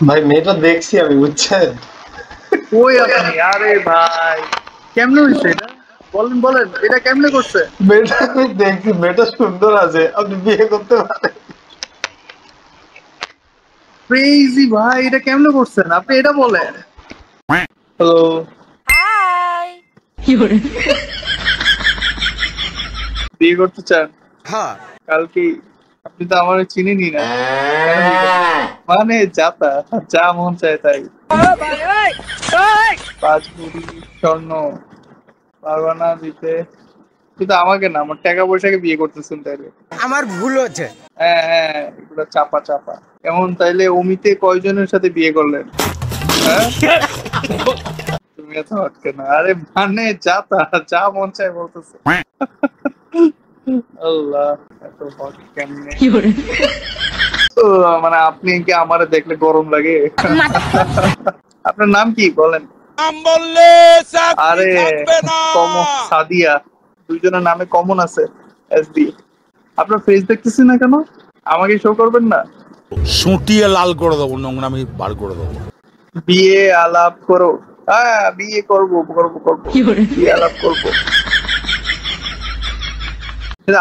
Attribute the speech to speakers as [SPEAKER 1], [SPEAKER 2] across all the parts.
[SPEAKER 1] ভাই মেয়েটা দেখছি আমি, বুঝছেন?
[SPEAKER 2] ওই আপনি, আরে ভাই কেমনে হয়েছে এটা? বলেন বলেন, এটা কেমনে করছে?
[SPEAKER 1] মেয়েটা আমি দেখছি, মেয়েটা সুন্দর আছে, আপনি বিয়ে করতে পারেন।
[SPEAKER 2] ক্রেজি ভাই, এটা কেমনে করছেন আপনি? এটা বলেন।
[SPEAKER 1] হ্যালো।
[SPEAKER 3] হাই।
[SPEAKER 2] বিয়ে করতে চান?
[SPEAKER 4] হ্যাঁ।
[SPEAKER 2] কালকে? আপনি তো আমার চিনেনি না, কেন বিয়ে করতে? মানে যাতা, যা মন চায় তাই। 5 ভরি স্বর্ণ পারবা না দিতে? কিন্তু আমাকে না, আমার টাকা পয়সাকে বিয়ে করতেছেন তাইলে?
[SPEAKER 4] আমার ভুল হচ্ছে।
[SPEAKER 2] হ্যাঁ হ্যাঁ, এগুলো চাপা চাপা। এমন তাইলে অমিতে কয়জনের সাথে বিয়ে করলেন? হ্যাঁ, তুমি এত আটকে না। আরে মানে যাতা, যা মন চায় বলতেছে। আল্লাহ, এত হট কেমনে? ও, মানে আপনি কি আমারে দেখলে গরম লাগে? আপনার নাম কি বলেন? আরে কমন সাদিয়া, দুইজনের নামে কমন আছে এসবি। আপনার ফেস দেখতেছি না কেন? আমাকে শো করবেন না?
[SPEAKER 5] সুটিয়ে লাল করে দেবো, নোংরামি বার করে দেবো।
[SPEAKER 2] বিয়ে আলাপ করো। হ্যাঁ, বিয়ে করবো করবো করবো, বিয়ে আলাপ করবো।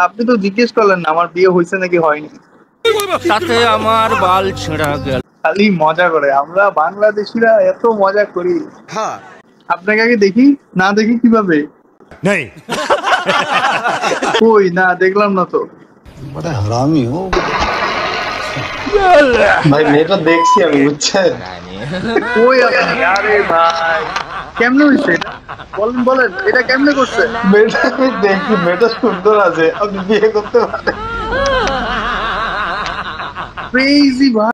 [SPEAKER 2] আপনি তো জিজ্ঞেস করলেন না আমার বিয়ে হয়েছে নাকি হয়নি।
[SPEAKER 6] তাতে আমার বাল ছেঁড়া গেল।
[SPEAKER 2] খালি মজা করে, আমরা বাংলাদেশিরা এত মজা করি।
[SPEAKER 4] হ্যাঁ।
[SPEAKER 2] আপনাকে আগে দেখি, না দেখি কিভাবে?
[SPEAKER 5] নেই
[SPEAKER 2] কই না, দেখলাম না তো।
[SPEAKER 1] ভাই মেয়েটা দেখছি আমি, বুঝছেন?
[SPEAKER 2] ওই আপনি, আরে ভাই কেমনে হয়েছে এটা? বলেন বলেন, এটা কেমনে করছে?
[SPEAKER 1] মেয়েটা আমি দেখছি, মেয়েটা সুন্দর আছে, আপনি বিয়ে করতে পারেন।
[SPEAKER 2] ক্রেজি ভাই।